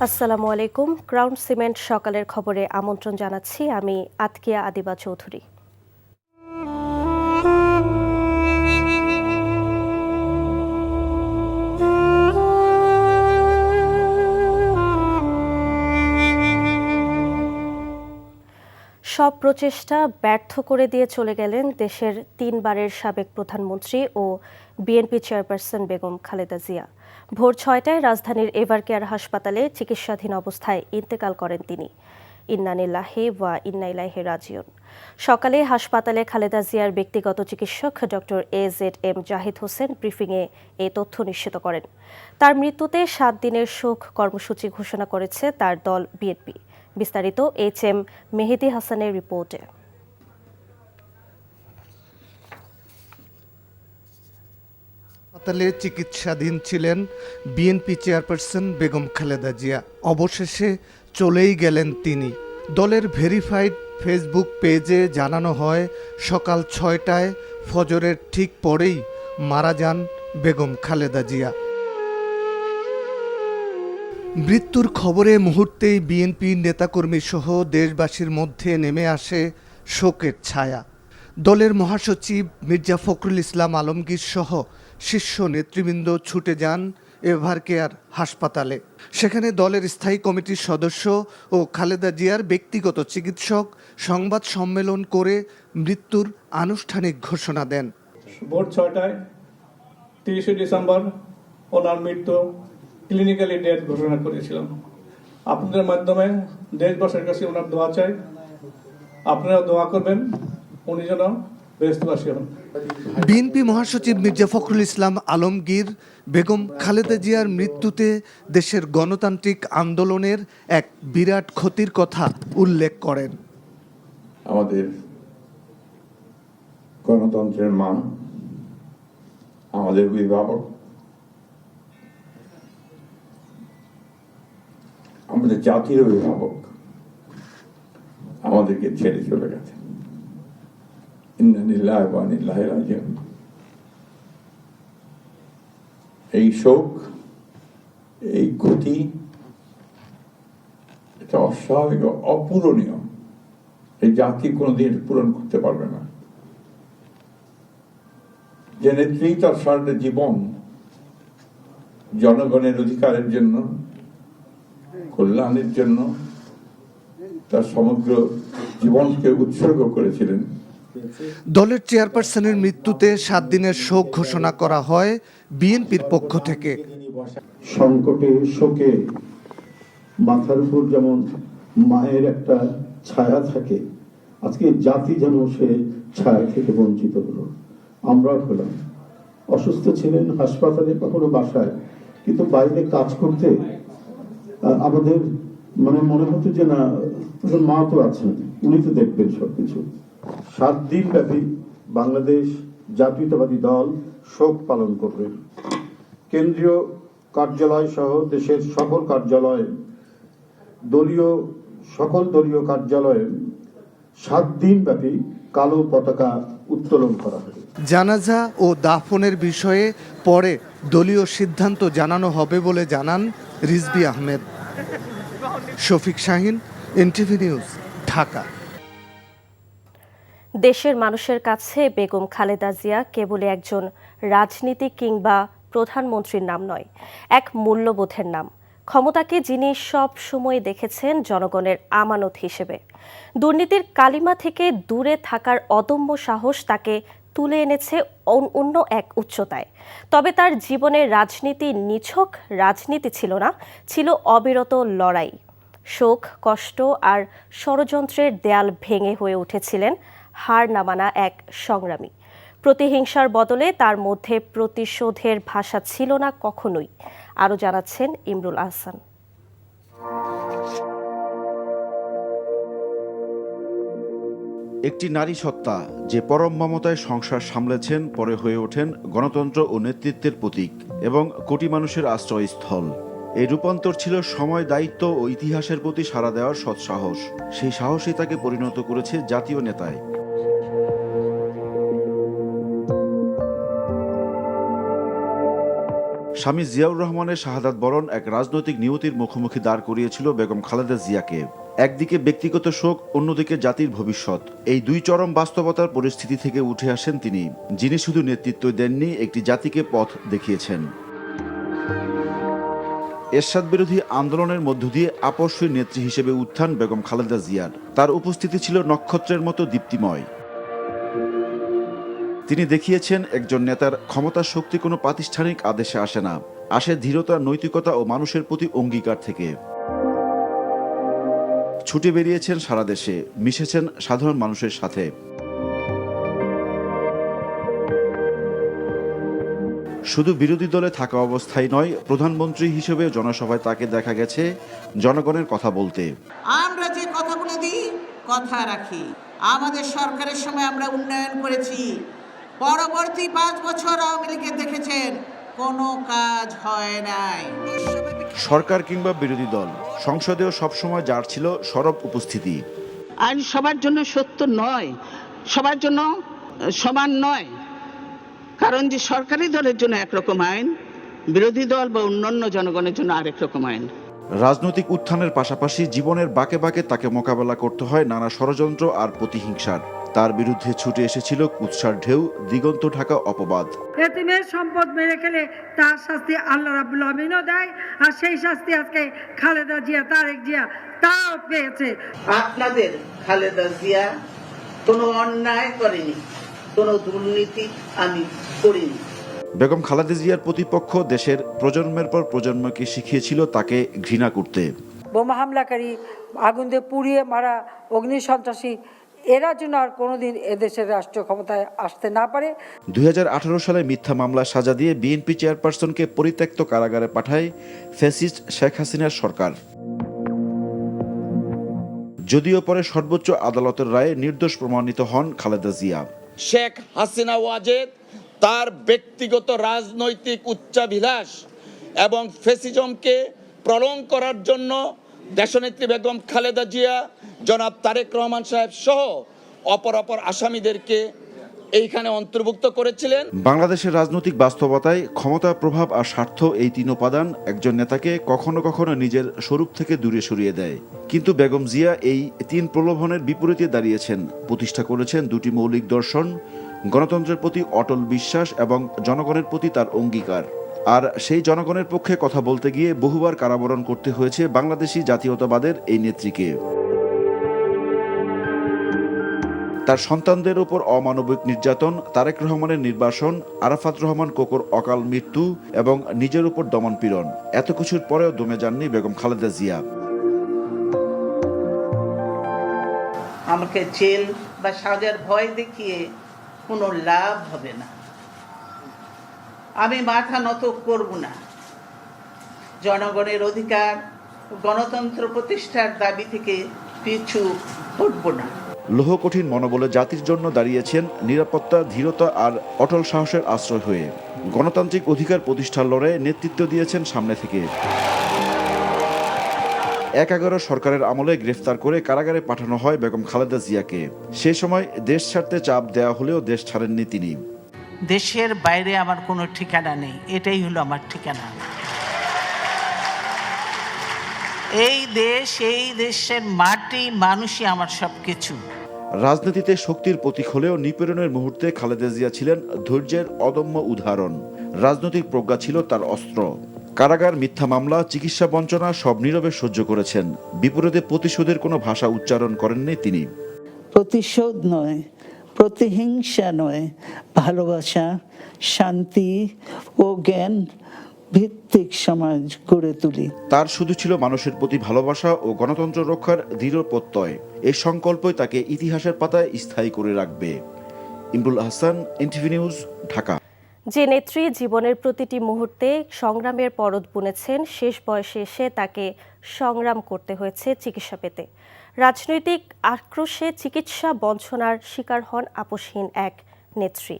আসসালামু আলাইকুম। Crown cement সকালের খবরে আমন্ত্রণ জানাচ্ছি। আমি আতকিয়া আদিবা চৌধুরী। সব প্রচেষ্টা ব্যর্থ করে দিয়ে চলে গেলেন দেশের ৩ বারের সাবেক প্রধানমন্ত্রী ও বিএনপি চেয়ারপারসন বেগম খালেদা জিয়া। ভোর ৬টায় রাজধানীর এভারকেয়ার হাসপাতালে চিকিৎসাধীন অবস্থায় ইন্তেকাল করেন তিনি। ইন্না লিল্লাহি ওয়া ইন্না ইলাইহি রাজিউন। সকালে হাসপাতালে খালেদা জিয়ার ব্যক্তিগত চিকিৎসক ডক্টর AZM জাহিদ হোসেন ব্রিফিংয়ে এ তথ্য নিশ্চিত করেন। তার মৃত্যুতে ৭ দিনের শোক কর্মসূচি ঘোষণা করেছে তার দল বিএনপি। বিস্তারিত HM মেহেদী হাসানের রিপোর্টে। হাসপাতালে চিকিৎসাধীন ছিলেন বিএনপি চেয়ারপারসন বেগম খালেদা জিয়া। অবশেষে চলেই গেলেন তিনি। দলের ভেরিফাইড ফেসবুক পেজে জানানো হয়, সকাল ৬টায় ফজরের ঠিক পরেই মারা যান বেগম খালেদা জিয়া। মৃত্যুর খবরে মুহূর্তেই বিএনপি নেতাকর্মী সহ দেশবাসীর মধ্যে নেমে আসে শোকের ছায়া। দলের মহাসচিব মির্জা ফখরুল ইসলাম আলমগীর সহ শীর্ষ নেতৃবৃন্দ ছুটে যান এভারকেয়ার হাসপাতালে। সেখানে দলের স্থায়ী কমিটির সদস্য ও খালেদা জিয়ার ব্যক্তিগত চিকিৎসক সংবাদ সম্মেলন করে মৃত্যুর আনুষ্ঠানিক ঘোষণা দেন। ভোর ৬টায় ৩০শে ডিসেম্বর ওনার মৃত্যু ক্লিনিক্যালি ডেথ ঘোষণা করেছিলাম। আপনাদের মাধ্যমে দেশবাসীর কাছে ওনার দোয়া চাই। আপনারা দোয়া করবেন উনি যেন বেহেশতবাসী হন। বিএনপি মহাসচিব মির্জা ফখরুল ইসলাম আলমগীর বেগম খালেদা জিয়ার মৃত্যুতে দেশের গণতান্ত্রিক আন্দোলনের এক বিরাট ক্ষতির কথা উল্লেখ করেন। আমাদের গণতন্ত্রের মা, আমাদের অভিভাবক, আমাদের জাতির অভিভাবক আমাদেরকে ছেড়ে চলে গেছে। ইন্না লিল্লাহি ওয়া ইন্না ইলাইহি রাজিউন। এই শোক, এই ক্ষতি, এটা অস্বাভাবিক, অপূরণীয়। এই জাতি কোনোদিন পূরণ করতে পারবে না। যে নেত্রী তার সারাটা জীবন জনগণের অধিকারের জন্য, কল্যাণের জন্য তার সমগ্র জীবনকে উৎসর্গ করেছিলেন। দলের চেয়ারপারসনের মৃত্যুতে ৭ দিনের শোক ঘোষণা করা হয় বিএনপির পক্ষ থেকে। সংকটে, শোকে মাথার উপর যেমন মায়ের একটা ছায়া থাকে, আজকে জাতি যেন সে ছায়া থেকে বঞ্চিত হলো। আমরাও হলাম। অসুস্থ ছিলেন হাসপাতালে, কখনো বাসায়, কিন্তু বাইরে কাজ করতে আমাদের মনে হতো যে না, মা তো আছেন, উনি তো দেখবেন সবকিছু। ৭ দিন ব্যাপী বাংলাদেশ জাতীয়তাবাদী দল শোক পালন করবে। কেন্দ্রীয় কার্যালয় সহ দেশের সকল কার্যালয়ে, সকল দলীয় কার্যালয়ে ৭ দিন ব্যাপী কালো পতাকা উত্তোলন করা হবে। জানাজা ও দাফনের বিষয়ে পরে দলীয় সিদ্ধান্ত জানানো হবে বলে জানান রিজভী আহমেদ। Shafiq Shahin, NTV news, Dhaka. দেশের মানুষের কাছে বেগম খালেদা জিয়া কেবলই একজন রাজনীতিক কিংবা প্রধানমন্ত্রীর নাম নয়, এক মূল্যবোধের নাম। ক্ষমতাকে যিনি সব সময় দেখেছেন জনগণের আমানত হিসেবে। দুর্নীতির কালিমা থেকে দূরে থাকার অদম্য সাহস তাকে তুলে এনেছে অন্য এক উচ্চতায়। তবে তার জীবনের রাজনীতি নিছক রাজনীতি ছিল না, ছিল অবিরত লড়াই। শোক, কষ্ট আর ষড়যন্ত্রের দেয়াল ভেঙে হয়ে উঠেছিলেন হার না মানা এক সংগ্রামী। প্রতিহিংসার বদলে তার মধ্যে প্রতিশোধের ভাষা ছিল না কখনোই। আরও জানাচ্ছেন ইমরুল আহসান। একটি নারী সত্তা যে পরম মমতায় সংসার সামলেছেন, পরে হয়ে ওঠেন গণতন্ত্র ও নেতৃত্বের প্রতীক এবং কোটি মানুষের আশ্রয়স্থল। এই রূপান্তর ছিল সময়, দায়িত্ব ও ইতিহাসের প্রতি সাড়া দেওয়ার সৎসাহস। সেই সাহসই তাকে পরিণত করেছে জাতীয় নেতায়। স্বামী জিয়াউর রহমানের শাহাদাত বরণ এক রাজনৈতিক নিয়তির মুখোমুখি দাঁড় করিয়েছিল বেগম খালেদা জিয়াকে। একদিকে ব্যক্তিগত শোক, অন্যদিকে জাতির ভবিষ্যৎ। এই দুই চরম বাস্তবতার পরিস্থিতি থেকে উঠে আসেন তিনি, যিনি শুধু নেতৃত্ব দেননি, একটি জাতিকে পথ দেখিয়েছেন। এরশাদ বিরোধী আন্দোলনের মধ্য দিয়ে আপসহীন নেত্রী হিসেবে উত্থান বেগম খালেদা জিয়ার। তার উপস্থিতি ছিল নক্ষত্রের মতো দীপ্তিময়। তিনি দেখিয়েছেন একজন নেতার ক্ষমতার শক্তি কোনো প্রাতিষ্ঠানিক আদেশে আসে না, আসে ধীরতা, নৈতিকতা ও মানুষের প্রতি অঙ্গীকার থেকে। ছুটে বেরিয়েছেন সারা দেশে, মিশেছেন সাধারণ মানুষের সাথে। শুধু বিরোধী দলে থাকা অবস্থায় নয়, প্রধানমন্ত্রী হিসেবে জনসভায় তাকে দেখা গেছে জনগণের কথা বলতে। আমরা যে কথাগুলো দিই কথা রাখি। আমাদের সরকারের সময় আমরা উন্নয়ন করেছি। পরবর্তী 5 বছর আওয়ামী লীগের দেখেছেন কোনো কাজ হয় নাই। সরকার কিংবা বিরোধী দল, সংসদেও সবসময় যার ছিল সরব উপস্থিতি। আইন সবার জন্য সত্য নয়, সবার জন্য সমান নয়। কারণ যে সরকারি দলের জন্য একরকম আইন, বিরোধী দল বা অন্যান্য জনগণের জন্য আরেক রকম আইন। রাজনৈতিক উত্থানের পাশাপাশি জীবনের বাঁকে বাঁকে তাকে মোকাবেলা করতে হয় নানা ষড়যন্ত্র আর প্রতিহিংসার। তার বিরুদ্ধে ছুটে এসেছিল কুৎসার ঢেউ, দিগন্ত ঢাকা অপবাদ। এতিমের সম্পদ মেরে খেলে তার শাস্তি আল্লাহ রাব্বুল আমিনও দেয়, আর সেই শাস্তি আজকে খালেদা জিয়া, তারেক জিয়া তাও পেয়েছে। আপনাদের খালেদা জিয়া কোনো অন্যায় করেনি, কোনো দুর্নীতি আমি করিনি। বেগম খালেদা জিয়ার প্রতিপক্ষ দেশের প্রজন্মের পর প্রজন্মকে শিখিয়েছিল তাকে ঘৃণা করতে। বোমা হামলাকারী, আগুন দিয়ে পুড়িয়ে মারা অগ্নি সন্ত্রাসী, এরা যেন আর কোনোদিন এদেশের রাষ্ট্রীয় ক্ষমতায় আসতে না পারে। 2018 সালে মিথ্যা মামলা সাজা দিয়ে বিএনপি চেয়ারপারসনকে পরিত্যক্ত কারাগারে পাঠায় ফ্যাসিস্ট শেখ হাসিনার সরকার। যদিও পরে সর্বোচ্চ আদালতের রায়ে নির্দোষ প্রমাণিত হন খালেদা জিয়া। শেখ হাসিনা ওয়াজেদ তার ব্যক্তিগত রাজনৈতিক উচ্চাভিলাষ এবং ফ্যাসিজমকে প্রলং করার জন্য দেশনেত্রী বেগম খালেদা জিয়া, জনাব তারেক রহমান সাহেব সহ অপর আসামিদেরকে এইখানে অন্তর্ভুক্ত করেছিলেন। বাংলাদেশের রাজনৈতিক বাস্তবতায় ক্ষমতা, প্রভাব আর স্বার্থ, এই 3 উপাদান একজন নেতাকে কখনো কখনো নিজের স্বরূপ থেকে দূরে সরিয়ে দেয়। কিন্তু বেগম জিয়া এই 3 প্রলোভনের বিপরীতে দাঁড়িয়েছেন, প্রতিষ্ঠা করেছেন 2টি মৌলিক দর্শন: গণতন্ত্রের প্রতি অটল বিশ্বাস এবং জনগণের প্রতি তার অঙ্গীকার। আর সেই জনগণের পক্ষে কথা বলতে গিয়ে বহুবার কারাবরণ করতে হয়েছে বাংলাদেশি জাতীয়তাবাদের এই নেত্রীকে। তার সন্তানদের উপর অমানবিক নির্যাতন, তারেক রহমানের নির্বাসন, আরাফাত রহমান কোকোর অকাল মৃত্যু এবং নিজের উপর দমনপীড়ন, এত কিছুর পরেও দমে যাননি বেগম খালেদা জিয়া। আমাকে জেল বা সাজার ভয় দেখিয়ে কোনো লাভ হবে না। আমি মাথা নত করব না। জনগণের অধিকার, গণতন্ত্র প্রতিষ্ঠার দাবি থেকে পিছু হটব না। লৌহ কঠিন মনোবলে জাতির জন্য দাঁড়িয়েছেন নিরাপত্তা, ধীরতা আর অটল সাহসের আশ্রয় হয়ে। গণতান্ত্রিক অধিকার প্রতিষ্ঠার লড়াইয়ে নেতৃত্ব দিয়েছেন সামনে থেকে। 11 সরকারের আমলে গ্রেফতার করে কারাগারে পাঠানো হয় বেগম খালেদা জিয়াকে। সে সময় দেশ ছাড়তে চাপ দেওয়া হলেও দেশ ছাড়েননি তিনি। দেশের বাইরে আমার কোনো ঠিকানা নেই, এটাই হলো আমার ঠিকানা। এই দেশ, এই দেশের মাটি, মানুষই আমার সবকিছু। রাজনীতিতে শক্তির প্রতীক হলেও নিপীড়নের মুহূর্তে খালেদা জিয়া ছিলেন ধৈর্যের অদম্য উদাহরণ। রাজনৈতিক প্রজ্ঞা ছিল তার অস্ত্র। কারাগার, মিথ্যা মামলা, চিকিৎসা বঞ্চনা সব নীরবে সহ্য করেছেন। বিপরীতে প্রতিশোধের কোনো ভাষা উচ্চারণ করেননি তিনি। প্রতিশোধ নয়, প্রতিহিংসা নয়, ভালোবাসা, শান্তি ও জ্ঞান ভিত্তিক সমাজ গড়ে তুলি। তার শুধু ছিল মানুষের প্রতি ভালোবাসা ও গণতন্ত্র রক্ষার দৃঢ় প্রত্যয়। এই সংকল্পই তাকে ইতিহাসের পাতায় স্থায়ী করে রাখবে। Imrul Ahsan, NTV news, Dhaka. যে নেত্রী জীবনের প্রতিটি মুহূর্তে সংগ্রামের পরদ বুনেছেন, শেষ বয়সে এসে তাকে সংগ্রাম করতে হয়েছে চিকিৎসা পেতে। রাজনৈতিক আক্রোশে চিকিৎসা বঞ্চনার শিকার হন আপসহীন এক নেত্রী।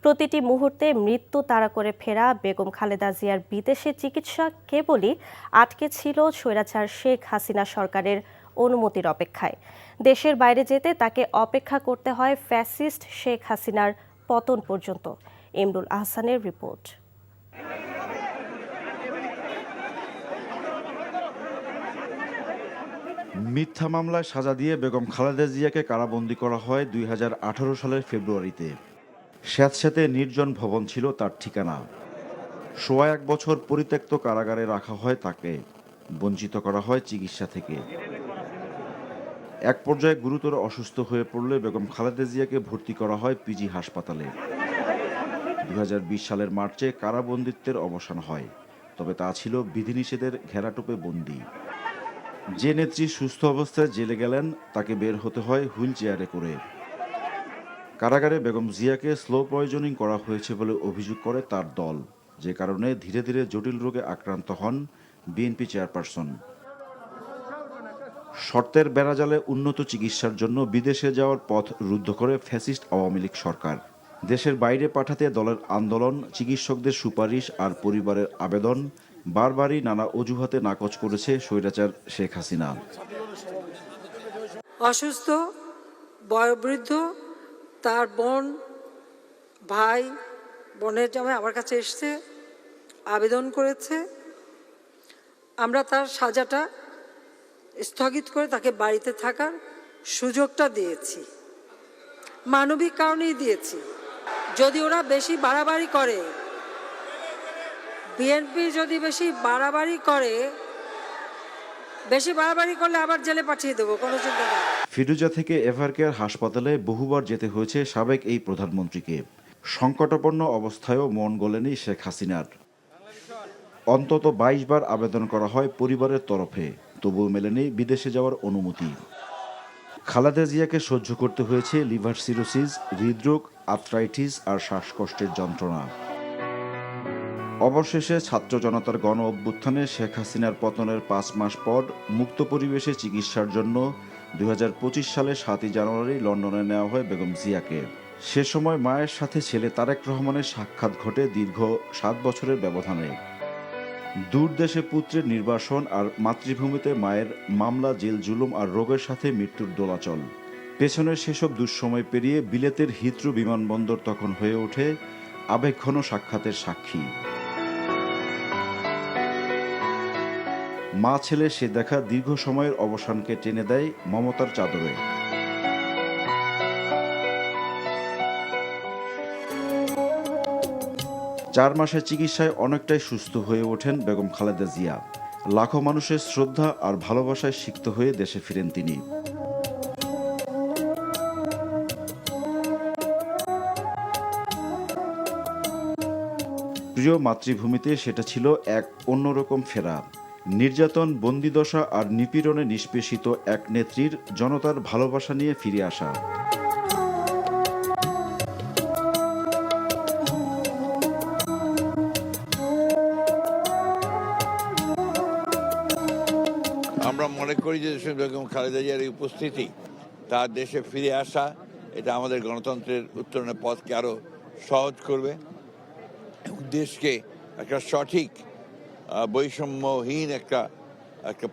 প্রতিটি মুহূর্তে মৃত্যু তাড়া করে ফেরা বেগম খালেদা জিয়ার বিদেশে চিকিৎসা কেবলই আটকে ছিল স্বৈরাচার শেখ হাসিনা সরকারের অনুমতির অপেক্ষায়। দেশের বাইরে যেতে তাকে অপেক্ষা করতে হয় ফ্যাসিস্ট শেখ হাসিনার পতন পর্যন্ত। ইমরুল আহসানের রিপোর্ট। মিথ্যা মামলায় সাজা দিয়ে বেগম খালেদা জিয়াকে কারাবন্দী করা হয় 2018 সালের ফেব্রুয়ারিতে। স্যাঁতস্যাঁতে নির্জন ভবন ছিল তার ঠিকানা। সোয়া 1 বছর পরিত্যক্ত কারাগারে রাখা হয় তাকে, বঞ্চিত করা হয় চিকিৎসা থেকে। এক পর্যায়ে গুরুতর অসুস্থ হয়ে পড়লে বেগম খালেদা জিয়াকে ভর্তি করা হয় পিজি হাসপাতালে। 2020 সালের মার্চে কারাবন্দিত্বের অবসান হয়, তবে তা ছিল বিধিনিষেধের ঘেরাটোপে বন্দী। যে নেত্রী সুস্থ অবস্থায় জেলে গেলেন তাকে বের হতে হয় হুইল চেয়ারে করে। কারাগারে বেগম জিয়াকে স্লো পয়জনিং করা হয়েছে বলে অভিযোগ করে তার দল, যে কারণে ধীরে ধীরে জটিল রোগে আক্রান্ত হন বিএনপি চেয়ারপারসন। শর্তের বেড়াজালে উন্নত চিকিৎসার জন্য বিদেশে যাওয়ার পথ রুদ্ধ করে ফ্যাসিস্ট আওয়ামী লীগ সরকার। দেশের বাইরে পাঠাতে দলের আন্দোলন, চিকিৎসকদের সুপারিশ আর পরিবারের আবেদন বারবারই নানা অজুহাতে নাকচ করেছে স্বৈরাচার শেখ হাসিনা। অসুস্থ, বয়োবৃদ্ধ, তার বোন, ভাই, বোনের জামাই আমার কাছে এসছে, আবেদন করেছে। আমরা তার সাজাটা স্থগিত করে তাকে বাড়িতে থাকার সুযোগটা দিয়েছি, মানবিক কারণেই দিয়েছি। যদি ওরা বেশি বাড়াবাড়ি করে, বিএনপি যদি বেশি বাড়াবাড়ি করলে আবার জেলে পাঠিয়ে দেবো, কোনো চিন্তা নেই। ফিরোজা থেকে এভারকেয়ার হাসপাতালে বহুবার যেতে হয়েছে সাবেক এই প্রধানমন্ত্রীকে। সংকটাপন্ন অবস্থায়ও মন গলেনি শেখ হাসিনার। অন্তত 22 বার আবেদন করা হয় পরিবারের তরফে, তবুও মেলেনি বিদেশে যাওয়ার অনুমতি। খালেদা জিয়াকে সহ্য করতে হয়েছে লিভার সিরোসিস, হৃদরোগ, আর্থ্রাইটিস আর শ্বাসকষ্টের যন্ত্রণা। অবশেষে ছাত্র জনতার গণ অভ্যুত্থানে শেখ হাসিনার পতনের 5 মাস পর মুক্ত পরিবেশে চিকিৎসার জন্য 2025 সালে 7 জানুয়ারি লন্ডনে নেওয়া হয় বেগম জিয়াকে। সে সময় মায়ের সাথে ছেলে তারেক রহমানের সাক্ষাৎ ঘটে দীর্ঘ 7 বছরের ব্যবধানে। দূর দেশে পুত্রের নির্বাসন আর মাতৃভূমিতে মায়ের মামলা, জেল জুলুম আর রোগের সাথে মৃত্যুর দোলাচল। পেছনের সেসব দুঃসময় পেরিয়ে বিলেতের হিথ্রো বিমানবন্দর তখন হয়ে ওঠে আবেগঘন সাক্ষাতের সাক্ষী। মা ছেলে সে দেখা দীর্ঘ সময়ের অবসানকে টেনে দেয় মমতার চাদরে। চার মাসের চিকিৎসায় অনেকটাই সুস্থ হয়ে ওঠেন বেগম খালেদা জিয়া। লাখো মানুষের শ্রদ্ধা আর ভালোবাসায় সিক্ত হয়ে দেশে ফিরেন তিনি। প্রিয় মাতৃভূমিতে সেটা ছিল এক অন্যরকম ফেরা। নির্যাতন, বন্দিদশা আর নিপীড়নে নিষ্পেষিত এক নেত্রীর জনতার ভালোবাসা নিয়ে ফিরে আসা। আমরা মনে করি যে বেগম খালেদা জিয়ার এই উপস্থিতি, তার দেশে ফিরে আসা, এটা আমাদের গণতন্ত্রের উত্তরণের পথকে আরো সহজ করবে এবং দেশকে একটা সঠিক বৈষম্যহীন একটা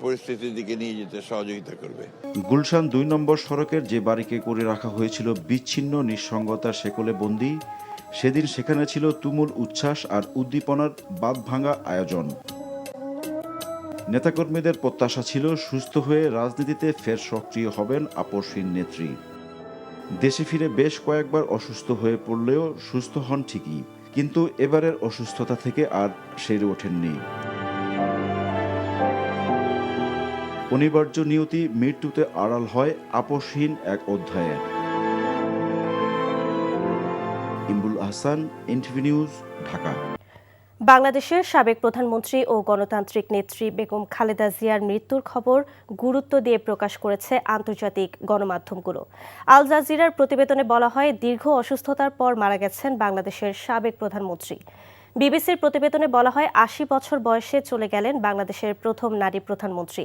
পরিস্থিতির দিকে নিয়ে যেতে সহযোগিতা করবে। গুলশান 2 নম্বর সড়কের যে বাড়িকে করে রাখা হয়েছিল বিচ্ছিন্ন নিঃসঙ্গতার শেকলে বন্দী, সেদিন সেখানে ছিল তুমুল উচ্ছ্বাস আর উদ্দীপনার বাঁধভাঙা আয়োজন। নেতাকর্মীদের প্রত্যাশা ছিল সুস্থ হয়ে রাজনীতিতে ফের সক্রিয় হবেন আপসহীন নেত্রী। দেশে ফিরে বেশ কয়েকবার অসুস্থ হয়ে পড়লেও সুস্থ হন ঠিকই, কিন্তু এবারের অসুস্থতা থেকে আর সেরে ওঠেননি। অনিবার্য নিয়তি মৃত্যুতে আড়াল হয় আপসহীন এক অধ্যায়ের। Imrul Ahsan, NTV news, Dhaka. বাংলাদেশের সাবেক প্রধানমন্ত্রী ও গণতান্ত্রিক নেত্রী বেগম খালেদা জিয়ার মৃত্যুর খবর গুরুত্ব দিয়ে প্রকাশ করেছে আন্তর্জাতিক গণমাধ্যমগুলো। আল জাজিরার প্রতিবেদনে বলা হয়, দীর্ঘ অসুস্থতার পর মারা গেছেন বাংলাদেশের সাবেক প্রধানমন্ত্রী। বিবিসির প্রতিবেদনে বলা হয়, 80 বছর বয়সে চলে গেলেন বাংলাদেশের প্রথম নারী প্রধানমন্ত্রী।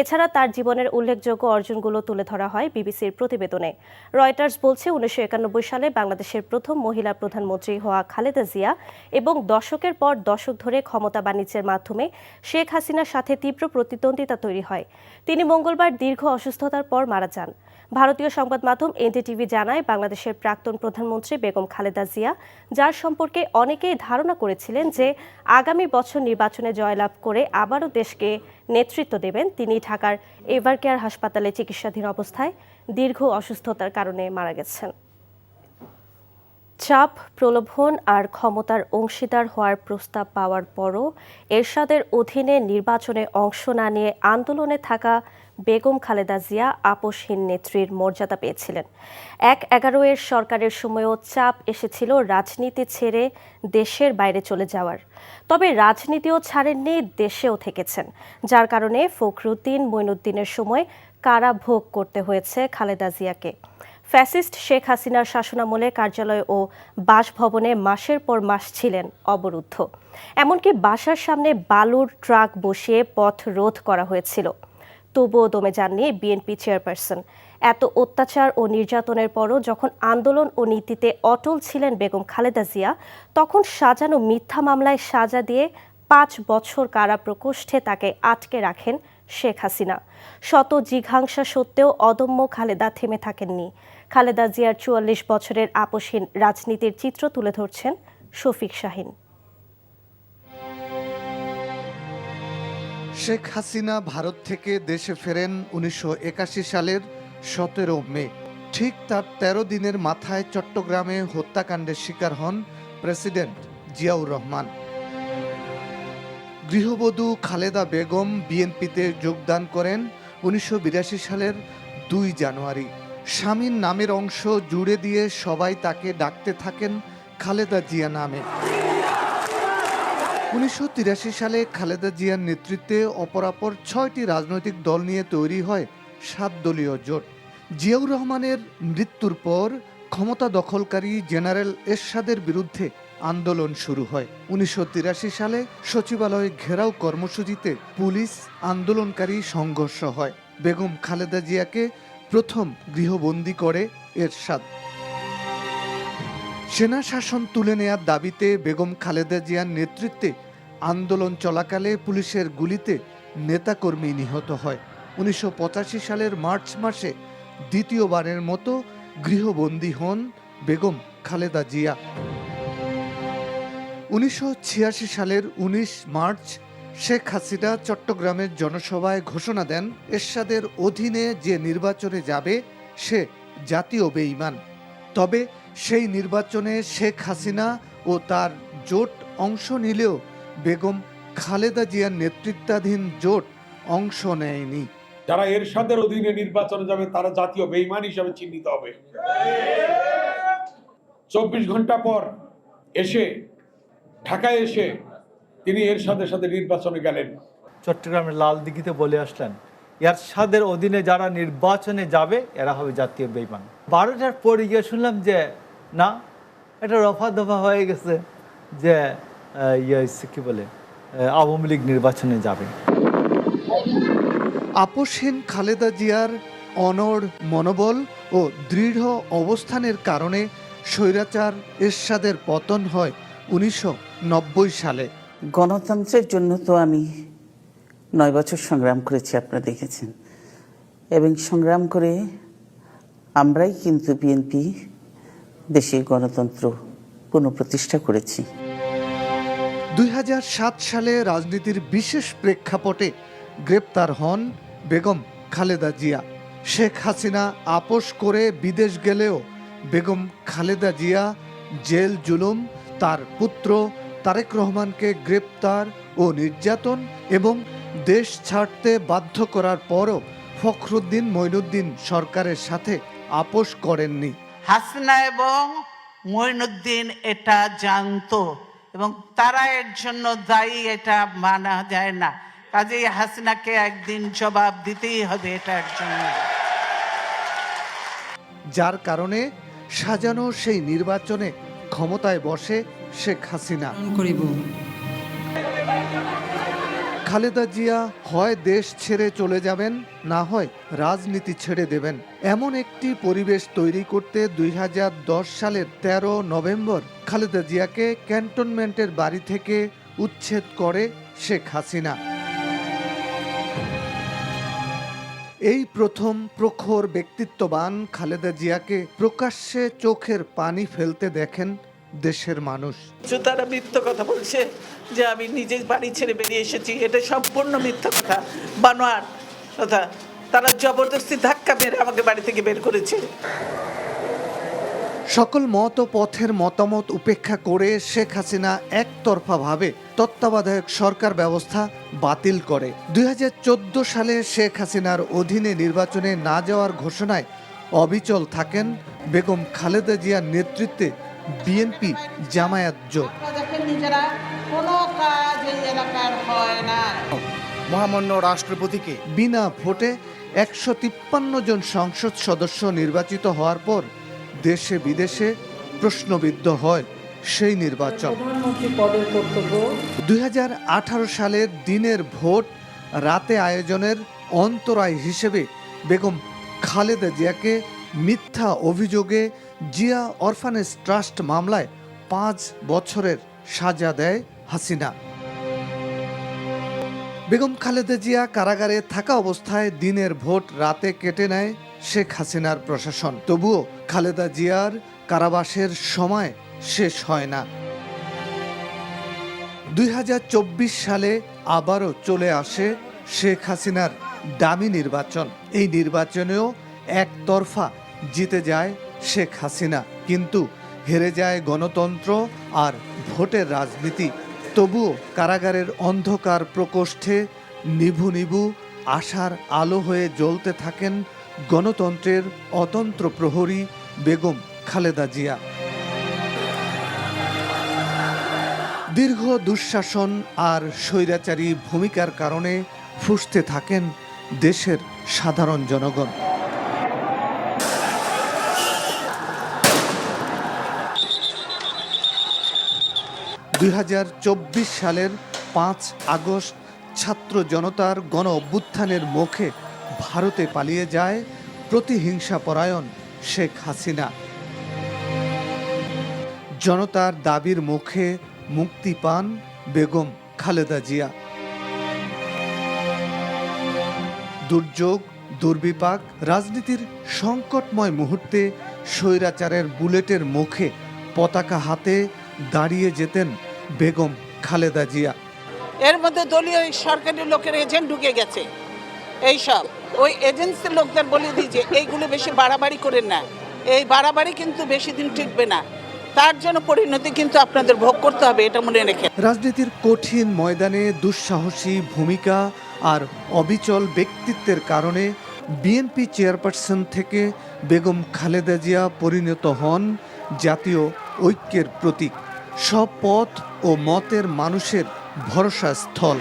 এছাড়া তার জীবনের উল্লেখযোগ্য অর্জনগুলো তুলে ধরা হয় বিবিসির প্রতিবেদনে। রয়টার্স বলছে, 1991 সালে বাংলাদেশের প্রথম মহিলা প্রধানমন্ত্রী হওয়া খালেদা জিয়া এবং দশকের পর দশক ধরে ক্ষমতা বাণিজ্যের মাধ্যমে শেখ হাসিনার সাথে তীব্র প্রতিদ্বন্দ্বিতা তৈরি হয়। তিনি মঙ্গলবার দীর্ঘ অসুস্থতার পর মারা যান। ভারতীয় সংবাদ মাধ্যম এনডিটিভি জানায়, বাংলাদেশের প্রাক্তন প্রধানমন্ত্রী বেগম খালেদা জিয়া, যার সম্পর্কে অনেকেই ধারণা করে করেছিলেন যে আগামী বছর নির্বাচনে জয়লাভ করে আবারও দেশকে নেতৃত্ব দেবেন। তিনি ঢাকার এভারকেয়ার হাসপাতালে চিকিৎসাধীন অবস্থায় দীর্ঘ অসুস্থতার কারণে মারা গেছেন। চাপ, প্রলোভন আর ক্ষমতার অংশীদার হওয়ার প্রস্তাব পাওয়ার পরও এরশাদের অধীনে নির্বাচনে অংশ না নিয়ে আন্দোলনে থাকা বেগম খালেদা জিয়া আপোষহীন নেত্রীর মর্যাদা পেয়েছিলেন। ১/১১ সরকারের সময়ও চাপ এসেছিল রাজনীতি ছেড়ে দেশের বাইরে চলে যাওয়ার। তবে রাজনীতিও ছাড়েননি, দেশেও থেকেছেন, যার কারণে ফখরুদ্দিন, মঈনুদ্দিনের সময় কারাভোগ করতে হয়েছে খালেদা জিয়াকে। ফ্যাসিস্ট শেখ হাসিনার শাসনামলে কার্যালয় ও বাসভবনে মাসের পর মাস ছিলেন অবরুদ্ধ। এমনকি বাসার সামনে বালুর ট্রাক বসিয়ে পথ রোধ করা হয়েছিল। তবুও দমে যাননি বিএনপি চেয়ারপারসন। এত অত্যাচার ও নির্যাতনের পরও যখন আন্দোলন ও নীতিতে অটল ছিলেন বেগম খালেদা জিয়া, তখন সাজানো মিথ্যা মামলায় সাজা দিয়ে 5 বছর কারা প্রকোষ্ঠে তাকে আটকে রাখেন শেখ হাসিনা। শত জিঘাংসা সত্ত্বেও অদম্য খালেদা থেমে থাকেননি। খালেদা জিয়ার 44 বছরের আপোষহীন রাজনীতির চিত্র তুলে ধরছেন শফিক শাহীন। শেখ হাসিনা ভারত থেকে দেশে ফেরেন 1981 সালের 17 মে। ঠিক তার 13 দিনের মাথায় চট্টগ্রামে হত্যাকাণ্ডের শিকার হন প্রেসিডেন্ট জিয়াউর রহমান। গৃহবধূ খালেদা বেগম বিএনপিতে যোগদান করেন 1982 সালের 2 জানুয়ারি। স্বামীর নামের অংশ জুড়ে দিয়ে সবাই তাকে ডাকতে থাকেন খালেদা জিয়া নামে। 1983 সালে খালেদা জিয়ার নেতৃত্বে অপরাপর 6টি রাজনৈতিক দল নিয়ে তৈরি হয় 7 দলীয় জোট। জিয়াউর রহমানের মৃত্যুর পর ক্ষমতা দখলকারী জেনারেল এরশাদের বিরুদ্ধে আন্দোলন শুরু হয়। 1983 সালে সচিবালয় ঘেরাও কর্মসূচিতে পুলিশ আন্দোলনকারী সংঘর্ষ হয়। বেগম খালেদা জিয়াকে প্রথম গৃহবন্দী করে এরশাদ। সেনা শাসন তুলে নেয়ার দাবিতে বেগম খালেদা জিয়ার নেতৃত্বে আন্দোলন চলাকালে পুলিশের গুলিতে নেতাকর্মী নিহত হয়। 1985 সালের মার্চ মাসে দ্বিতীয়বারের মতো গৃহবন্দী হন বেগম খালেদা জিয়া। 1986 সালের 19 মার্চ শেখ হাসিনা চট্টগ্রামের জনসভায় ঘোষণা দেন এরশাদের অধীনে যে নির্বাচনে যাবে সে জাতীয় বেঈমান। তবে সেই নির্বাচনে শেখ হাসিনা ও তার জোট অংশ নিলেও বেগম খালেদা জিয়ার নেতৃত্বাধীন জোট অংশ নেয়নি। যারা এরশাদের অধীনে নির্বাচনে যাবে তারা জাতীয় বেঈমান হিসেবে চিহ্নিত হবে। 24 ঘন্টা পর ঢাকায় এসে তিনি এরশাদের সাথে নির্বাচনে গেলেন। চট্টগ্রামের লালদিঘিতে বলে আসলেন, এরশাদের অধীনে যারা নির্বাচনে যাবে এরা হবে জাতীয় বেঈমান। 12টার পরে গিয়ে শুনলাম যে না, এটা রফা দফা হয়ে গেছে, যে কি বলে আওয়ামী লীগ নির্বাচনে যাবে। আপোষহীন খালেদা জিয়ার অনড় মনোবল ও দৃঢ় অবস্থানের কারণে স্বৈরাচার এরশাদের পতন হয় 1990 সালে। গণতন্ত্রের জন্য তো আমি 9 বছর সংগ্রাম করেছি, আপনারা দেখেছেন, এবং সংগ্রাম করে আমরাই কিন্তু বিএনপি দেশে গণতন্ত্র পুনঃপ্রতিষ্ঠা করেছি। 2007 সালে রাজনীতির বিশেষ প্রেক্ষাপটে গ্রেপ্তার হন বেগম খালেদা জিয়া। শেখ হাসিনা আপোষ করে বিদেশ গেলেও বেগম খালেদা জিয়া জেল জুলুম, তার পুত্র তারেক রহমানকে গ্রেপ্তার ও নির্যাতন এবং দেশ ছাড়তে বাধ্য করার পরও ফখরুদ্দিন, মঈনুদ্দিন সরকারের সাথে আপোষ করেননি। হাসিনা এবং মঈনুদ্দিন এটা জানতো এবং তারা এর জন্য দায়ী, এটা মানা যায় না। কাজেই হাসিনাকে একদিন জবাব দিতেই হবে এটার জন্য। যার কারণে সাজানো সেই নির্বাচনে ক্ষমতায় বসে শেখ হাসিনা। খালেদা জিয়া হয় দেশ ছেড়ে চলে যাবেন, না হয় রাজনীতি ছেড়ে দেবেন, এমন একটি পরিবেশ তৈরি করতে 2010 সালের 13 নভেম্বর খালেদা জিয়াকে ক্যান্টনমেন্টের বাড়ি থেকে উচ্ছেদ করে শেখ হাসিনা। এই প্রথম প্রখর ব্যক্তিত্ববান খালেদা জিয়াকে প্রকাশ্যে চোখের পানি ফেলতে দেখেন দেশের মানুষ। তারা মিথ্যা কথা বলছে যে আমি নিজে বাড়ি ছেড়ে বেরিয়ে এসেছি, এটা সম্পূর্ণ মিথ্যা কথা, বানোয়াট কথা। তারা জবরদস্তি ধাক্কা মেরে আমাকে বাড়ি থেকে বের করেছে। সকল মত ও পথের মতামত উপেক্ষা করে শেখ হাসিনা একতরফাভাবে তত্ত্বাবধায়ক সরকার ব্যবস্থা বাতিল করে। 2014 সালে শেখ হাসিনার অধীনে নির্বাচনে না যাওয়ার ঘোষণায় অবিচল থাকেন বেগম খালেদা জিয়ার নেতৃত্বে বিএনপি জামায়াত জোট। মহামান্য রাষ্ট্রপতিকে বিনা ভোটে 153 জন সংসদ সদস্য নির্বাচিত হওয়ার পর দেশে বিদেশে প্রশ্নবিদ্ধ হয় সেই নির্বাচন। 2018 সালের দিনের ভোট রাতে আয়োজনের অন্তরায় হিসেবে বেগম খালেদা জিয়াকে মিথ্যা অভিযোগে জিয়া অরফানেজ ট্রাস্ট মামলায় 5 বছরের সাজা দেয় হাসিনা। বেগম খালেদা জিয়া কারাগারে থাকা অবস্থায় দিনের ভোট রাতে কেটে নেয় শেখ হাসিনার প্রশাসন। তবুও খালেদা জিয়ার কারাবাসের সময় শেষ হয় না। 2024 সালে আবারও চলে আসে শেখ হাসিনার দামি নির্বাচন। এই নির্বাচনেও একতরফা জিতে যায় শেখ হাসিনা, কিন্তু হেরে যায় গণতন্ত্র আর ভোটের রাজনীতি। তবুও কারাগারের অন্ধকার প্রকোষ্ঠে নিভু নিভু আশার আলো হয়ে জ্বলতে থাকেন গণতন্ত্রের অতন্ত্র প্রহরী বেগম খালেদা জিয়া। দীর্ঘ দুঃশাসন আর স্বৈরাচারী ভূমিকার কারণে ফুঁসতে থাকেন দেশের সাধারণ জনগণ। (2024) সালের 5 আগস্ট ছাত্র জনতার গণ অভ্যুত্থানের মুখে ভারতে পালিয়ে যায় প্রতিহিংসাপরায়ণ শেখ হাসিনা। জনতার দাবির মুখে মুক্তি পান বেগম খালেদা জিয়া। দুর্যোগ, দুর্বিপাক, রাজনীতির সংকটময় মুহূর্তে স্বৈরাচারের বুলেটের মুখে পতাকা হাতে দাঁড়িয়ে যেতেন বেগম খালেদা জিয়া। এর মধ্যে দলীয় সরকারি লোকের এজেন্ট ঢুকে গেছে। এইসব ওই এজেন্সির লোকদের বলে দিয়েছে এইগুলো বেশি বাড়াবাড়ি করেন না, এই বাড়াবাড়ি কিন্তু বেশি দিন টিকবে না, তার জন্য পরিণতি কিন্তু আপনাদের ভোগ করতে হবে, এটা মনে রেখে। রাজনীতির কঠিন ময়দানে দুঃসাহসী ভূমিকা আর অবিচল ব্যক্তিত্বের কারণে বিএনপি চেয়ারপারসন থেকে বেগম খালেদা জিয়া পরিণত হন জাতীয় ঐক্যের প্রতীক, সব পথ ও মতের মানুষের ভরসা স্থল।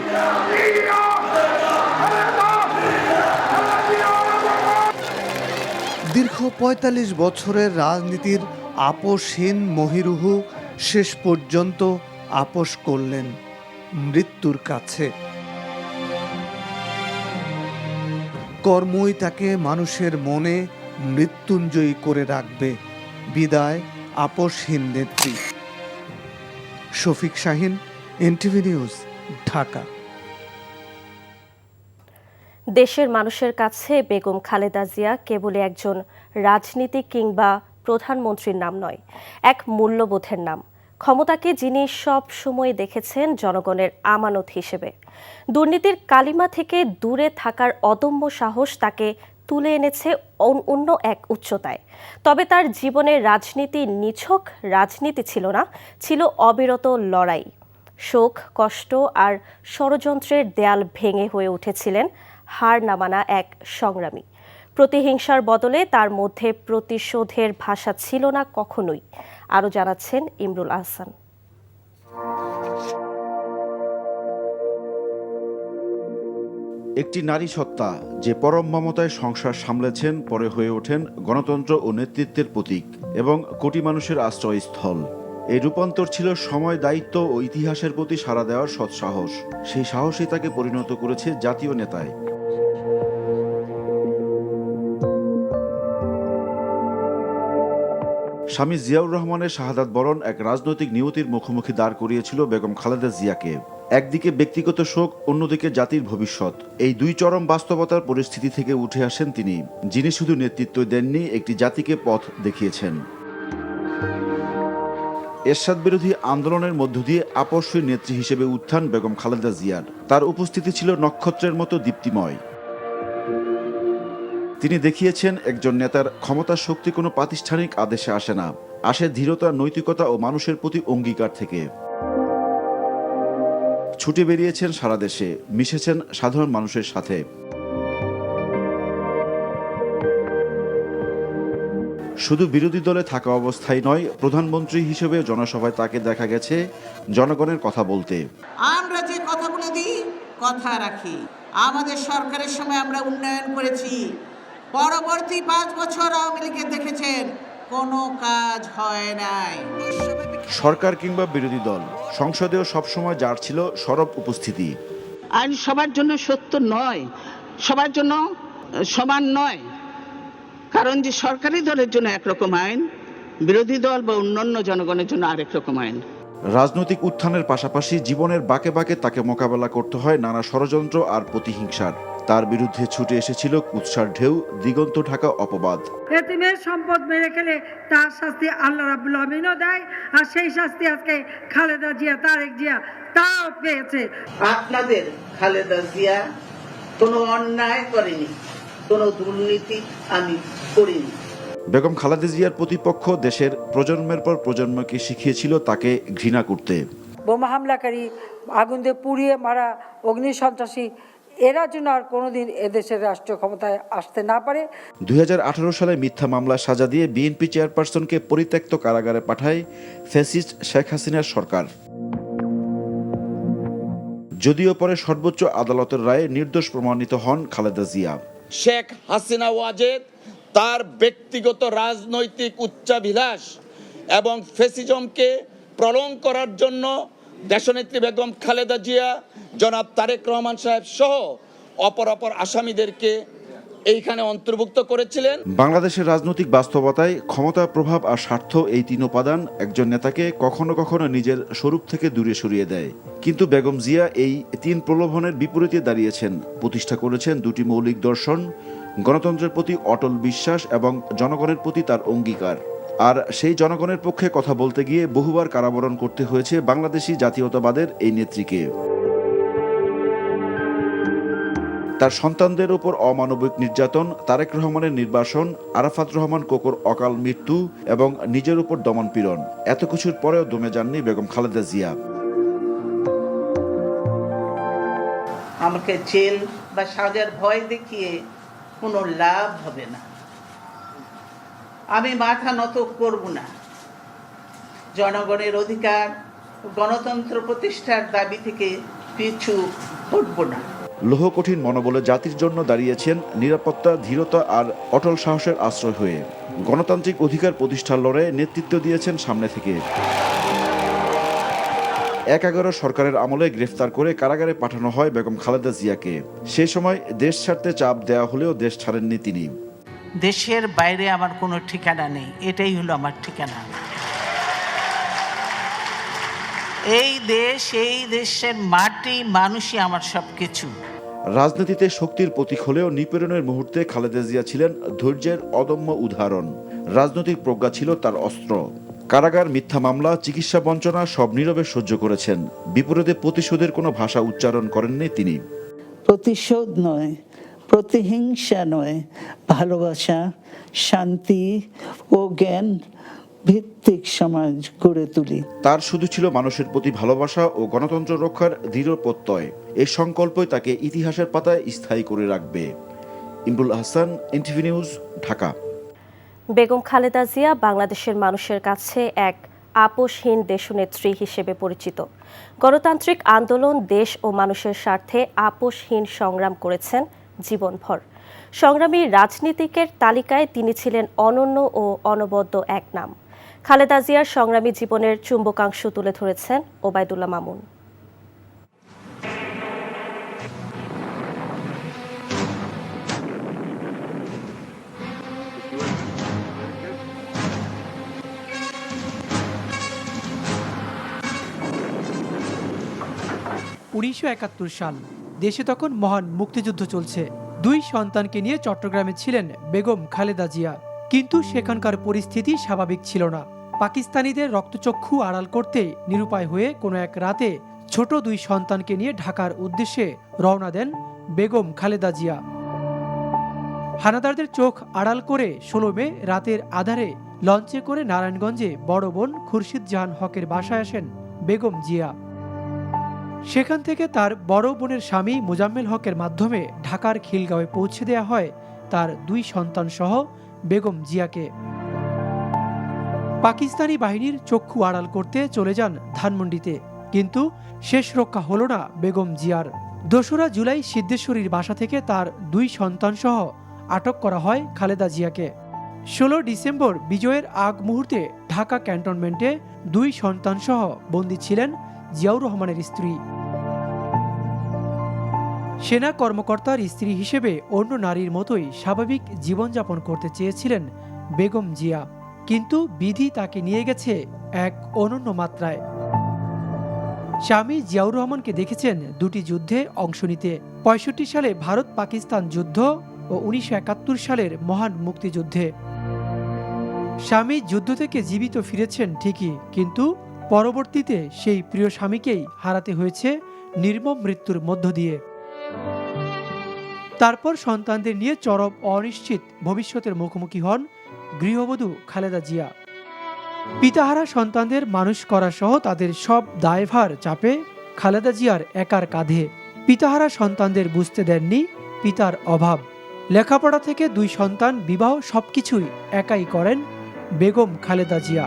দীর্ঘ ৪৫ বছরের রাজনীতির আপোষহীন মহিরুহু শেষ পর্যন্ত আপোষ করলেন মৃত্যুর কাছে। কর্মই তাকে মানুষের মনে মৃত্যুঞ্জয়ী করে রাখবে। বিদায় আপোষহীন নেত্রী। Shafiq Shahin, NTV news, Dhaka. দেশের মানুষের কাছে বেগম খালেদা জিয়া কেবলই একজন রাজনীতিক কিংবা প্রধানমন্ত্রীর নাম নয়, এক মূল্যবোধের নাম। ক্ষমতাকে যিনি সব সময় দেখেছেন জনগণের আমানত হিসেবে। দুর্নীতির কালিমা থেকে দূরে থাকার অদম্য সাহস তাকে তুলে এনেছে অন্য এক উচ্চতায়। তবে তার জীবনের রাজনীতি নিছক রাজনীতি ছিল না, ছিল অবিরত লড়াই। শোক, কষ্ট আর ষড়যন্ত্রের দেয়াল ভেঙে হয়ে উঠেছিলেন হার না মানা এক সংগ্রামী। প্রতিহিংসার বদলে তার মধ্যে প্রতিশোধের ভাষা ছিল না কখনোই। আরও জানাচ্ছেন ইমরুল আহসান। একটি নারী সত্তা যে পরম মমতায় সংসার সামলেছেন, পরে হয়ে ওঠেন গণতন্ত্র ও নেতৃত্বের প্রতীক এবং কোটি মানুষের আশ্রয়স্থল। এই রূপান্তর ছিল সময়, দায়িত্ব ও ইতিহাসের প্রতি সাড়া দেওয়ার সৎসাহস। সেই সাহসই তাকে পরিণত করেছে জাতীয় নেতায়। স্বামী জিয়াউর রহমানের শাহাদাত বরণ এক রাজনৈতিক নিয়তির মুখোমুখি দাঁড় করিয়েছিল বেগম খালেদা জিয়াকে। একদিকে ব্যক্তিগত শোক, অন্যদিকে জাতির ভবিষ্যৎ। এই দুই চরম বাস্তবতার পরিস্থিতি থেকে উঠে আসেন তিনি, যিনি শুধু নেতৃত্ব দেননি, একটি জাতিকে পথ দেখিয়েছেন। এরশাদ বিরোধী আন্দোলনের মধ্য দিয়ে আপসহীন নেত্রী হিসেবে উত্থান বেগম খালেদা জিয়ার। তার উপস্থিতি ছিল নক্ষত্রের মতো দীপ্তিময়। তিনি দেখিয়েছেন একজন নেতার ক্ষমতার শক্তি কোনো প্রাতিষ্ঠানিক আদেশে আসে না, আসে ধীরতা, নৈতিকতা ও মানুষের প্রতি অঙ্গীকার থেকে। ছুটে বেরিয়েছেন সারা দেশে, মিশেছেন সাধারণ মানুষের সাথে। শুধু বিরোধী দলে থাকা অবস্থায় নয়, প্রধানমন্ত্রী হিসেবে জনসভায় তাকে দেখা গেছে জনগণের কথা বলতে। আমরা যে কথাগুলো দিই কথা রাখি। আমাদের সরকারের সময় আমরা উন্নয়ন করেছি। পরবর্তী 5 বছর আওয়ামী লীগের দেখেছেন কোনো কাজ হয় নাই। সরকার কিংবা বিরোধী দল, সংসদেও সবসময় যার ছিল সরব উপস্থিতি। আইন সবার জন্য সত্য নয়, সবার জন্য সমান নয়। কারণ যে সরকারি দলের জন্য একরকম আইন, বিরোধী দল বা অন্যান্য জনগণের জন্য আরেক রকম আইন। রাজনৈতিক উত্থানের পাশাপাশি জীবনের বাঁকে বাঁকে তাকে মোকাবেলা করতে হয় নানা ষড়যন্ত্র আর প্রতিহিংসার। তার বিরুদ্ধে ছুটে এসেছিল কুৎসার ঢেউ, দিগন্ত ঢাকা অপবাদ। এতিমের সম্পদ মেরে খেলে তার শাস্তি আল্লাহ রাব্বুল আমিনও দেয়, আর সেই শাস্তি আজকে খালেদা জিয়া, তারেক জিয়া তাও পেয়েছে। আপনাদের খালেদা জিয়া কোনো অন্যায় করেনি, কোনো দুর্নীতি আমি করিনি। বেগম খালেদা জিয়ার প্রতিপক্ষ দেশের প্রজন্মের পর প্রজন্মকে শিখিয়েছিল তাকে ঘৃণা করতে। বোমা হামলাকারী, আগুন দিয়ে পুড়িয়ে মারা অগ্নি সন্ত্রাসী, এরা যেন আর কোনোদিন এদেশের রাষ্ট্রীয় ক্ষমতায় আসতে না পারে। 2018 সালে মিথ্যা মামলা সাজা দিয়ে বিএনপি চেয়ারপারসনকে পরিত্যক্ত কারাগারে পাঠায় ফ্যাসিস্ট শেখ হাসিনার সরকার। যদিও পরে সর্বোচ্চ আদালতের রায়ে নির্দোষ প্রমাণিত হন খালেদা জিয়া। শেখ হাসিনা ওয়াজেদ তার ব্যক্তিগত রাজনৈতিক উচ্চাভিলাষ এবং ফ্যাসিজমকে প্রলং করার জন্য দেশনেত্রী বেগম খালেদা জিয়া, জনাব তারেক রহমান সাহেব সহ অপর আসামিদেরকে এইখানে অন্তর্ভুক্ত করেছিলেন। বাংলাদেশের রাজনৈতিক বাস্তবতায় ক্ষমতা, প্রভাব আর স্বার্থ, এই 3 উপাদান একজন নেতাকে কখনো কখনো নিজের স্বরূপ থেকে দূরে সরিয়ে দেয়। কিন্তু বেগম জিয়া এই 3 প্রলোভনের বিপরীতে দাঁড়িয়েছেন, প্রতিষ্ঠা করেছেন 2টি মৌলিক দর্শন: গণতন্ত্রের প্রতি অটল বিশ্বাস এবং জনগণের প্রতি তার অঙ্গীকার। আর সেই জনগণের পক্ষে কথা বলতে গিয়ে বহুবার কারাবরণ করতে হয়েছে বাংলাদেশি জাতীয়তাবাদের এই নেত্রীকে। তার সন্তানদের উপর অমানবিক নির্যাতন, তারেক রহমানের নির্বাসন, আরাফাত রহমান কোকোর অকাল মৃত্যু এবং নিজের উপর দমনপীড়ন, এত কিছুর পরেও দমে যাননি বেগম খালেদা জিয়া। আমাকে জেল বা সাজার ভয় দেখিয়ে কোনো লাভ হবে না। আমি মাথা নত করব না। জনগণের অধিকার, গণতন্ত্র প্রতিষ্ঠার দাবি থেকে পিছু হটব না। লৌহ কঠিন মনোবলে জাতির জন্য দাঁড়িয়েছেন নিরাপত্তা, ধীরতা আর অটল সাহসের আশ্রয় হয়ে। গণতান্ত্রিক অধিকার প্রতিষ্ঠার লড়াইয়ে নেতৃত্ব দিয়েছেন সামনে থেকে। 11 সরকারের আমলে গ্রেফতার করে কারাগারে পাঠানো হয় বেগম খালেদা জিয়াকে। সেই সময় দেশ ছাড়তে চাপ দেওয়া হলেও দেশ ছাড়েননি তিনি। দেশের বাইরে আমার কোনো ঠিকানা নেই, এটাই হলো আমার ঠিকানা। এই দেশ, এই দেশের মাটি, মানুষই আমার সবকিছু। রাজনীতিতে শক্তির প্রতীক হলেও নিপীড়নের মুহূর্তে খালেদা জিয়া ছিলেন ধৈর্যের অদম্য উদাহরণ। রাজনৈতিক প্রজ্ঞা ছিল তার অস্ত্র। কারাগার, মিথ্যা মামলা, চিকিৎসা বঞ্চনা সব নীরবে সহ্য করেছেন। বিপরীতে প্রতিশোধের কোনো ভাষা উচ্চারণ করেননি তিনি। প্রতিশোধ নয়, প্রতিহিংসা নয়, ভালোবাসা, শান্তি ও জ্ঞান ভিত্তিক সমাজ গড়ে তুলি। তার শুধু ছিল মানুষের প্রতি ভালোবাসা ও গণতন্ত্র রক্ষার দৃঢ় প্রত্যয়। এই সংকল্পই তাকে ইতিহাসের পাতায় স্থায়ী করে রাখবে। Imrul Ahsan, NTV news, Dhaka. বেগম খালেদা জিয়া বাংলাদেশের মানুষের কাছে এক আপোষহীন দেশনেত্রী হিসেবে পরিচিত। গণতান্ত্রিক আন্দোলন, দেশ ও মানুষের স্বার্থে আপোষহীন সংগ্রাম করেছেন জীবনভর। সংগ্রামী রাজনীতিকের তালিকায় তিনি ছিলেন অনন্য ও অনবদ্য এক নাম। খালেদা জিয়ার সংগ্রামী জীবনের চুম্বকাংশ তুলে ধরেছেন ওবায়দুল্লাহ মামুন। –1971 সাল। দেশে তখন মহান মুক্তিযুদ্ধ চলছে। 2 সন্তানকে নিয়ে চট্টগ্রামে ছিলেন বেগম খালেদা জিয়া। কিন্তু সেখানকার পরিস্থিতি স্বাভাবিক ছিল না। পাকিস্তানিদের রক্তচক্ষু আড়াল করতে নিরুপায় হয়ে কোনো এক রাতে ছোট 2 সন্তানকে নিয়ে ঢাকার উদ্দেশ্যে রওনা দেন বেগম খালেদা জিয়া। হানাদারদের চোখ আড়াল করে 16 মে রাতের আধারে লঞ্চে করে নারায়ণগঞ্জে বড় বোন খুরশিদ জাহান হকের বাসায় আসেন বেগম জিয়া। সেখান থেকে তার বড় বোনের স্বামী মোজাম্মেল হকের মাধ্যমে ঢাকার খিলগাঁওয়ে পৌঁছে দেয়া হয় তার 2 সন্তান সহ বেগম জিয়াকে। পাকিস্তানি বাহিনীর চক্ষু আড়াল করতে চলে যান ধানমন্ডিতে, কিন্তু শেষ রক্ষা হল না বেগম জিয়ার। 2রা জুলাই সিদ্ধেশ্বরীর বাসা থেকে তার 2 সন্তান সহ আটক করা হয় খালেদা জিয়াকে। 16 ডিসেম্বর বিজয়ের আগ মুহূর্তে ঢাকা ক্যান্টনমেন্টে 2 সন্তান সহ বন্দী ছিলেন জিয়াউর রহমানের স্ত্রী। সেনা কর্মকর্তার স্ত্রী হিসেবে অন্য নারীর মতোই স্বাভাবিক জীবনযাপন করতে চেয়েছিলেন বেগম জিয়া, কিন্তু বিধি তাকে নিয়ে গেছে এক অনন্য মাত্রায়। স্বামী জিয়াউর রহমানকে দেখেছেন 2টি যুদ্ধে অংশ নিতে, 65 সালে ভারত পাকিস্তান যুদ্ধ ও 1971 সালের মহান মুক্তিযুদ্ধে। স্বামী যুদ্ধ থেকে জীবিত ফিরেছেন ঠিকই, কিন্তু পরবর্তীতে সেই প্রিয় স্বামীকেই হারাতে হয়েছে নির্মম মৃত্যুর মধ্য দিয়ে। তারপর সন্তানদের নিয়ে চরম অনিশ্চিত ভবিষ্যতের মুখোমুখি হন গৃহবধূ খালেদা জিয়া। পিতাহারা সন্তানদের মানুষ করা সহ তাদের সব দায়ভার চাপে খালেদা জিয়ার একার কাঁধে। পিতাহারা সন্তানদের বুঝতে দেননি পিতার অভাব। লেখাপড়া থেকে 2 সন্তান, বিবাহ সবকিছুই একাই করেন বেগম খালেদা জিয়া।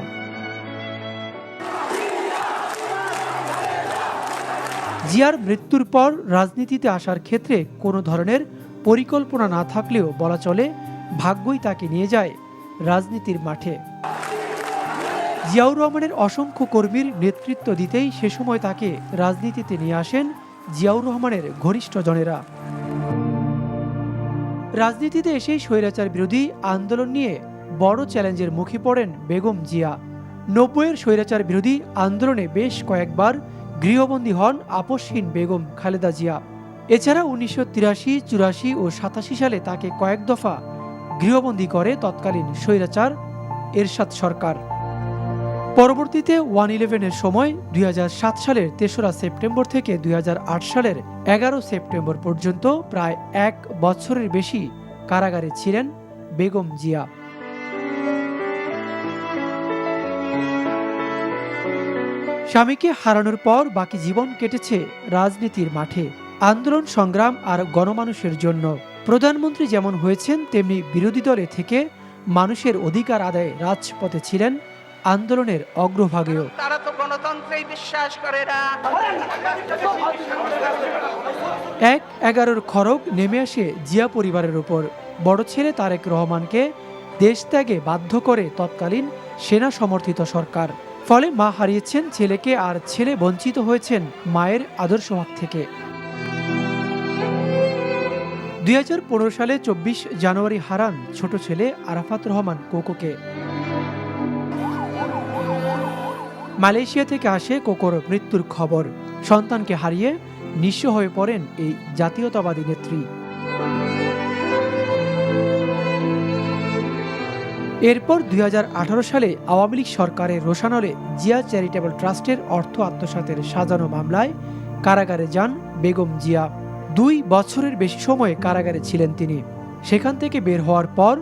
জিয়ার মৃত্যুর পর রাজনীতিতে আসার ক্ষেত্রে কোনো ধরনের পরিকল্পনা না থাকলেও বলা চলে ভাগ্যই তাকে নিয়ে যায় রাজনীতির মাঠে। জিয়াউর রহমানের অসংখ্য কর্মীর নেতৃত্ব দিতেই সে সময় তাকে রাজনীতিতে নিয়ে আসেন জিয়াউর রহমানের ঘনিষ্ঠজনেরা। রাজনীতিতে এসেই স্বৈরাচার বিরোধী আন্দোলন নিয়ে বড় চ্যালেঞ্জের মুখে পড়েন বেগম জিয়া। 90-এর স্বৈরাচার বিরোধী আন্দোলনে বেশ কয়েকবার গৃহবন্দী হন আপসহীন বেগম খালেদা জিয়া। এছাড়া 1983, 84 ও 87 সালে তাকে কয়েক দফা গৃহবন্দী করে তৎকালীন স্বৈরাচার এরশাদ সরকার। পরবর্তীতে 1/11-এর সময় 2007 সালের 3রা সেপ্টেম্বর থেকে 2008 সালের 11 সেপ্টেম্বর পর্যন্ত প্রায় 1 বছরের বেশি কারাগারে ছিলেন বেগম জিয়া। স্বামীকে হারানোর পর বাকি জীবন কেটেছে রাজনীতির মাঠে, আন্দোলন সংগ্রাম আর গণমানুষের জন্য। প্রধানমন্ত্রী যেমন হয়েছেন, তেমনি বিরোধী দলে থেকে মানুষের অধিকার আদায়ে রাজপথে ছিলেন আন্দোলনের অগ্রভাগেও। তারা তো গণতন্ত্রেই বিশ্বাস করে না। 1/11-র খড়গ নেমে আসে জিয়া পরিবারের উপর। বড় ছেলে তারেক রহমানকে দেশ ত্যাগে বাধ্য করে তৎকালীন সেনা সমর্থিত সরকার। ফলে মা হারিয়েছেন ছেলেকে, আর ছেলে বঞ্চিত হয়েছেন মায়ের আদর্শবাদ থেকে। 2015 সালে 24 জানুয়ারি হারান ছোট ছেলে আরাফাত রহমান কোকোকে। মালয়েশিয়া থেকে আসে কোকোর মৃত্যুর খবর। সন্তানকে হারিয়ে নিঃস্ব হয়ে পড়েন এই জাতীয়তাবাদী নেত্রী। এরপর 2018 সালে আওয়ামী লীগ সরকারের রোষানলে জিয়া চ্যারিটেবল ট্রাস্টের অর্থ আত্মসাতের সাজানো মামলায় কারাগারে যান বেগম জিয়া। 2 বছরের বেশি সময় কারাগারে ছিলেন তিনি। সেখান থেকে বের হওয়ার পর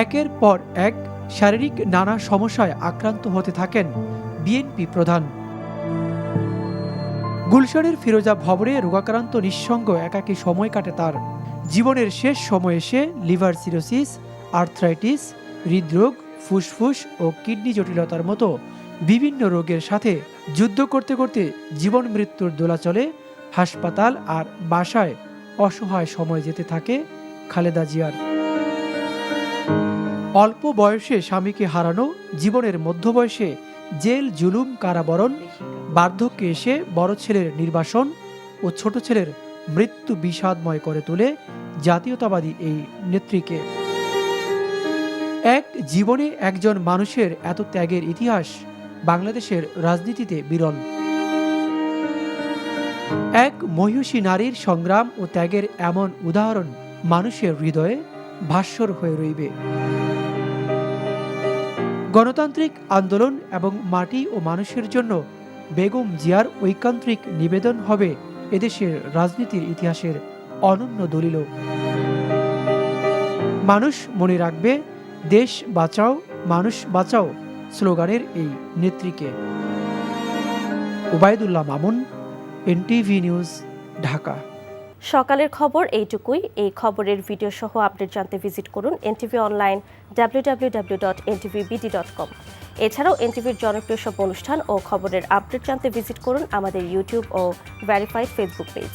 একের পর এক শারীরিক নানা সমস্যায় আক্রান্ত হতে থাকেন বিএনপি প্রধান। গুলশানের ফিরোজা ভবনে রোগাক্রান্ত নিঃসঙ্গ একাকী সময় কাটে তার। জীবনের শেষ সময় এসে লিভার সিরোসিস, আর্থ্রাইটিস, হৃদরোগ, ফুসফুস ও কিডনি জটিলতার মতো বিভিন্ন রোগের সাথে যুদ্ধ করতে করতে জীবন মৃত্যুর দোলাচলে হাসপাতাল আর বাসায় অসহায় সময় যেতে থাকে খালেদা জিয়ার। অল্প বয়সে স্বামীকে হারানো, জীবনের মধ্যবয়সে জেল, জুলুম, কারাবরণ, বার্ধক্যে এসে বড় ছেলের নির্বাসন ও ছোট ছেলের মৃত্যু বিষাদময় করে তোলে জাতীয়তাবাদী এই নেত্রীকে। এক জীবনে একজন মানুষের এত ত্যাগের ইতিহাস বাংলাদেশের রাজনীতিতে বিরল। এক মহিষী নারীর সংগ্রাম ও ত্যাগের এমন উদাহরণ মানুষের হৃদয়ে ভাস্বর হয়ে রইবে। গণতান্ত্রিক আন্দোলন এবং মাটি ও মানুষের জন্য বেগম জিয়ার ঐকান্তিক নিবেদন হবে এদেশের রাজনীতির ইতিহাসের অনন্য দলিল। মানুষ মনে রাখবে দেশ বাঁচাও মানুষ বাঁচাও স্লোগানের এই নেত্রীকে। Obaidullah Mamun, NTV news, Dhaka. সকালের খবর এইটুকুই। এই খবরের ভিডিও সহ আপডেট জানতে ভিজিট করুন এনটিভি অনলাইন www.ntvbd.com। এছাড়াও এনটিভির জনপ্রিয় সব অনুষ্ঠান ও খবরের আপডেট জানতে ভিজিট করুন আমাদের ইউটিউব ও ভেরিফাইড ফেসবুক পেজ।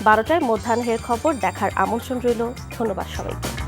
12টায় মধ্যাহ্নের খবর দেখার আমন্ত্রণ রইল। ধন্যবাদ সবাইকে।